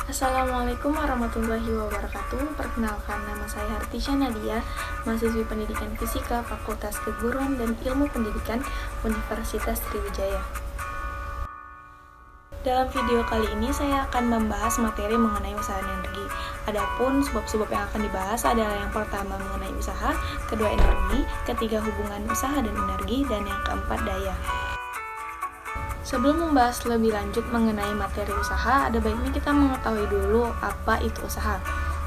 Assalamualaikum warahmatullahi wabarakatuh. Perkenalkan, nama saya Hartisha Nadia, mahasiswi Pendidikan Fisika Fakultas Keguruan dan Ilmu Pendidikan Universitas Sriwijaya. Dalam video kali ini saya akan membahas materi mengenai usaha energi. Adapun sebab-sebab yang akan dibahas adalah yang pertama mengenai usaha, kedua energi, ketiga hubungan usaha dan energi, dan yang keempat daya. Sebelum membahas lebih lanjut mengenai materi usaha, ada baiknya kita mengetahui dulu apa itu usaha.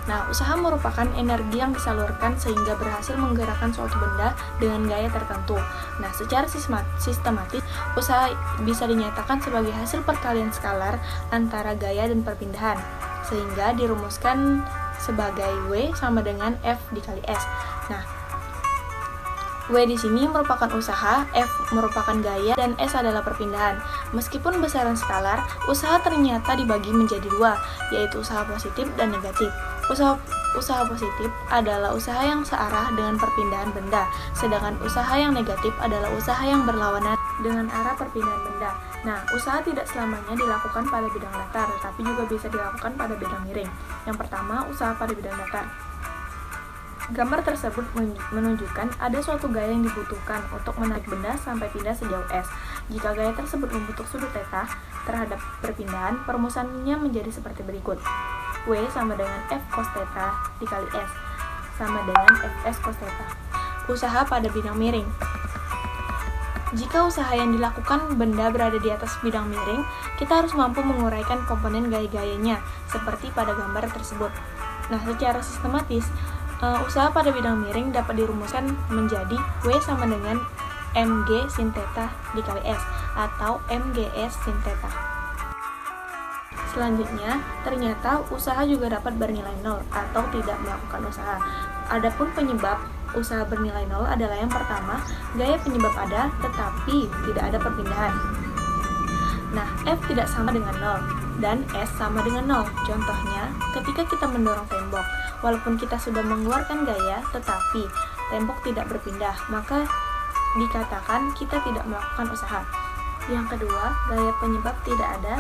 Nah, usaha merupakan energi yang disalurkan sehingga berhasil menggerakkan suatu benda dengan gaya tertentu. Nah, secara sistematis, usaha bisa dinyatakan sebagai hasil perkalian skalar antara gaya dan perpindahan, sehingga dirumuskan sebagai W sama dengan F dikali S. Nah, W di sini merupakan usaha, F merupakan gaya, dan S adalah perpindahan. Meskipun besaran skalar, usaha ternyata dibagi menjadi dua, yaitu usaha positif dan negatif. Usaha positif adalah usaha yang searah dengan perpindahan benda, sedangkan usaha yang negatif adalah usaha yang berlawanan dengan arah perpindahan benda. Nah, usaha tidak selamanya dilakukan pada bidang datar, tetapi juga bisa dilakukan pada bidang miring. Yang pertama, usaha pada bidang datar. Gambar tersebut menunjukkan ada suatu gaya yang dibutuhkan untuk menarik benda sampai pindah sejauh S. Jika gaya tersebut membentuk sudut θ terhadap perpindahan, perumusannya menjadi seperti berikut. W sama dengan F cos θ dikali S sama dengan Fs cos θ. Usaha pada bidang miring. Jika usaha yang dilakukan benda berada di atas bidang miring, kita harus mampu menguraikan komponen gaya-gayanya, seperti pada gambar tersebut. Nah, secara sistematis, usaha pada bidang miring dapat dirumuskan menjadi W sama dengan Mg sin θ dikali S atau Mgs sin θ. Selanjutnya, ternyata usaha juga dapat bernilai 0 atau tidak melakukan usaha. Adapun penyebab usaha bernilai 0 adalah yang pertama, gaya penyebab ada tetapi tidak ada perpindahan. Nah, F tidak sama dengan 0 dan S sama dengan 0. Contohnya, ketika kita mendorong tembok, walaupun kita sudah mengeluarkan gaya, tetapi tembok tidak berpindah, maka dikatakan kita tidak melakukan usaha. Yang kedua, gaya penyebab tidak ada,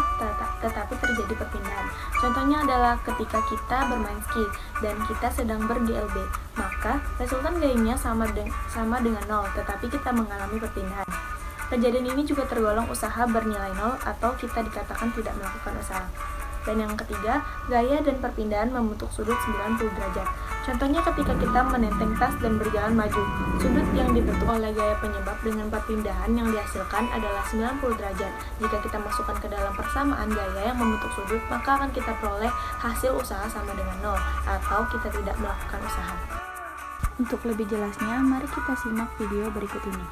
tetapi terjadi perpindahan. Contohnya adalah ketika kita bermain ski dan kita sedang ber-GLB, maka resultan gayanya sama dengan 0, tetapi kita mengalami perpindahan. Kejadian ini juga tergolong usaha bernilai 0 atau kita dikatakan tidak melakukan usaha. Dan yang ketiga, gaya dan perpindahan membentuk sudut 90 derajat. Contohnya ketika kita menenteng tas dan berjalan maju. Sudut yang dibentuk oleh gaya penyebab dengan perpindahan yang dihasilkan adalah 90 derajat. Jika kita masukkan ke dalam persamaan gaya yang membentuk sudut, maka akan kita peroleh hasil usaha sama dengan 0 atau kita tidak melakukan usaha. Untuk lebih jelasnya, mari kita simak video berikut ini.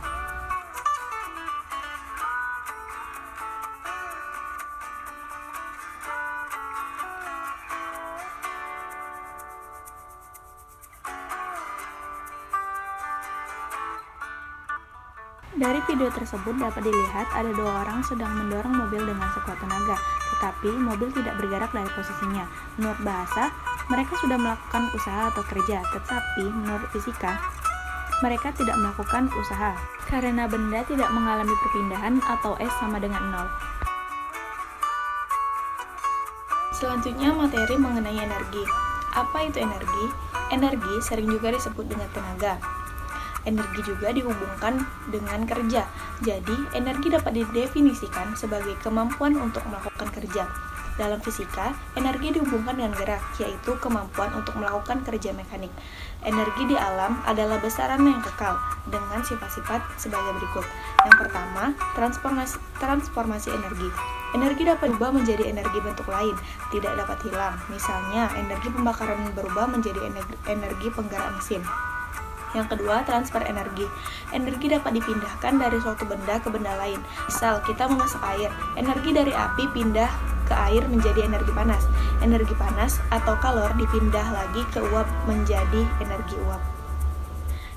Dari video tersebut dapat dilihat ada dua orang sedang mendorong mobil dengan sekuat tenaga, tetapi mobil tidak bergerak dari posisinya. Menurut bahasa, mereka sudah melakukan usaha atau kerja, tetapi menurut fisika, mereka tidak melakukan usaha, karena benda tidak mengalami perpindahan atau S sama dengan 0. Selanjutnya materi mengenai energi. Apa itu energi? Energi sering juga disebut dengan tenaga. Energi juga dihubungkan dengan kerja. Jadi, energi dapat didefinisikan sebagai kemampuan untuk melakukan kerja. Dalam fisika, energi dihubungkan dengan gerak, yaitu kemampuan untuk melakukan kerja mekanik. Energi di alam adalah besaran yang kekal, dengan sifat-sifat sebagai berikut. Yang pertama, transformasi energi. Energi dapat berubah menjadi energi bentuk lain, tidak dapat hilang. Misalnya, energi pembakaran berubah menjadi energi penggerak mesin. Yang kedua, transfer energi. Energi dapat dipindahkan dari suatu benda ke benda lain. Misal, kita memasak air. Energi dari api pindah ke air menjadi energi panas. Energi panas atau kalor dipindah lagi ke uap menjadi energi uap.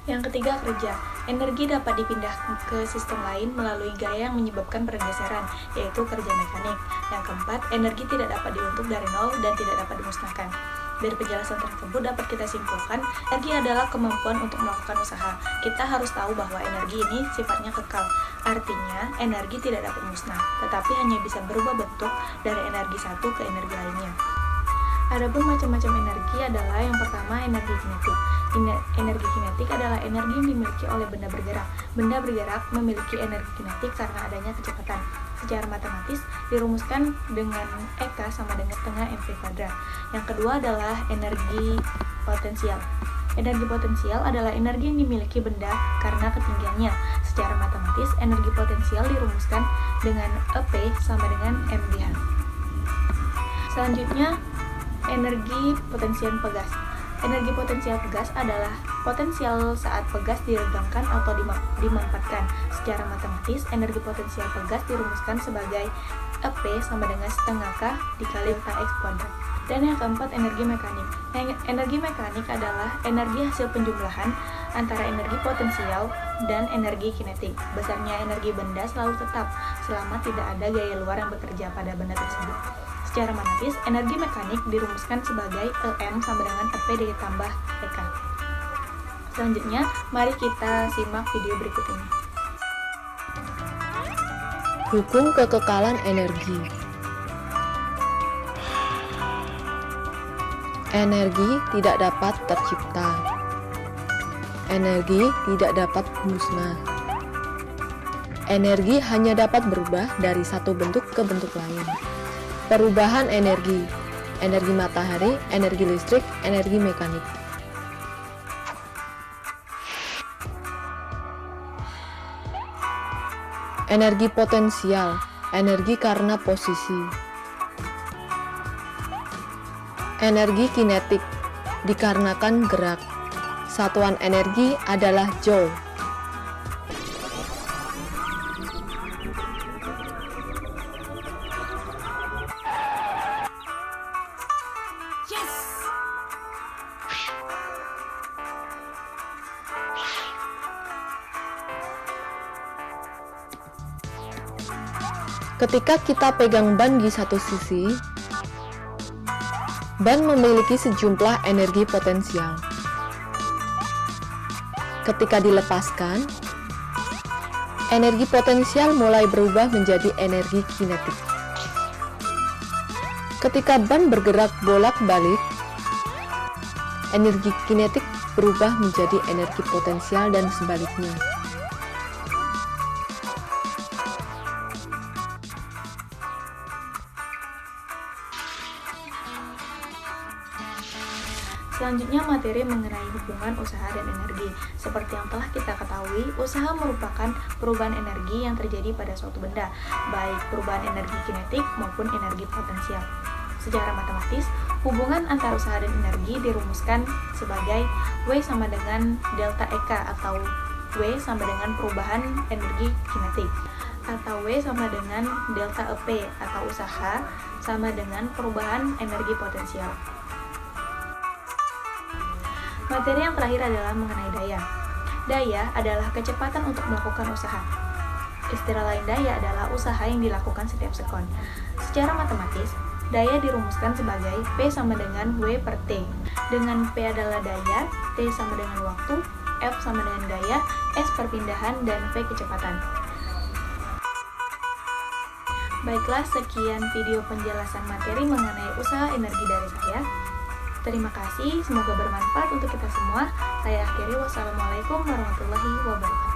Yang ketiga, kerja. Energi dapat dipindah ke sistem lain melalui gaya yang menyebabkan pergeseran, yaitu kerja mekanik. Yang keempat, energi tidak dapat diuntuk dari nol dan tidak dapat dimusnahkan. Dari penjelasan tersebut dapat kita simpulkan, energi adalah kemampuan untuk melakukan usaha. Kita harus tahu bahwa energi ini sifatnya kekal. Artinya, energi tidak dapat musnah, tetapi hanya bisa berubah bentuk dari energi satu ke energi lainnya. Adapun macam-macam energi adalah yang pertama energi kinetik. Energi kinetik adalah energi yang dimiliki oleh benda bergerak. Benda bergerak memiliki energi kinetik karena adanya kecepatan. Secara matematis dirumuskan dengan EK sama dengan setengah mv kuadrat. Yang kedua adalah energi potensial. Energi potensial adalah energi yang dimiliki benda karena ketinggiannya. Secara matematis, energi potensial dirumuskan dengan EP sama dengan mgh. Selanjutnya, energi potensial pegas. Energi potensial pegas adalah potensial saat pegas diregangkan atau dimanfaatkan. Secara matematis, energi potensial pegas dirumuskan sebagai EP sama dengan setengah K dikali KX kuadrat. Dan yang keempat, energi mekanik. Energi mekanik adalah energi hasil penjumlahan antara energi potensial dan energi kinetik. Besarnya energi benda selalu tetap selama tidak ada gaya luar yang bekerja pada benda tersebut. Secara matematis, energi mekanik dirumuskan sebagai EM sama dengan EP ditambah EK. Selanjutnya, mari kita simak video berikut ini. Hukum kekekalan energi. Energi tidak dapat tercipta. Energi tidak dapat musnah. Energi hanya dapat berubah dari satu bentuk ke bentuk lain. Perubahan energi, energi matahari, energi listrik, energi mekanik. Energi potensial, energi karena posisi. Energi kinetik, dikarenakan gerak. Satuan energi adalah joule. Ketika kita pegang ban di satu sisi, ban memiliki sejumlah energi potensial. Ketika dilepaskan, energi potensial mulai berubah menjadi energi kinetik. Ketika ban bergerak bolak-balik, energi kinetik berubah menjadi energi potensial dan sebaliknya. Selanjutnya, materi mengenai hubungan usaha dan energi. Seperti yang telah kita ketahui, usaha merupakan perubahan energi yang terjadi pada suatu benda, baik perubahan energi kinetik maupun energi potensial. Secara matematis, hubungan antara usaha dan energi dirumuskan sebagai W sama dengan delta EK atau W sama dengan perubahan energi kinetik, atau W sama dengan delta EP atau usaha sama dengan perubahan energi potensial. Materi yang terakhir adalah mengenai daya. Daya adalah kecepatan untuk melakukan usaha. Istilah lain daya adalah usaha yang dilakukan setiap sekon. Secara matematis, daya dirumuskan sebagai P sama dengan W per T. Dengan P adalah daya, T sama dengan waktu, F sama dengan gaya, S perpindahan, dan V kecepatan. Baiklah, sekian video penjelasan materi mengenai usaha energi dari saya. Terima kasih, semoga bermanfaat untuk kita semua. Saya akhiri, wassalamualaikum warahmatullahi wabarakatuh.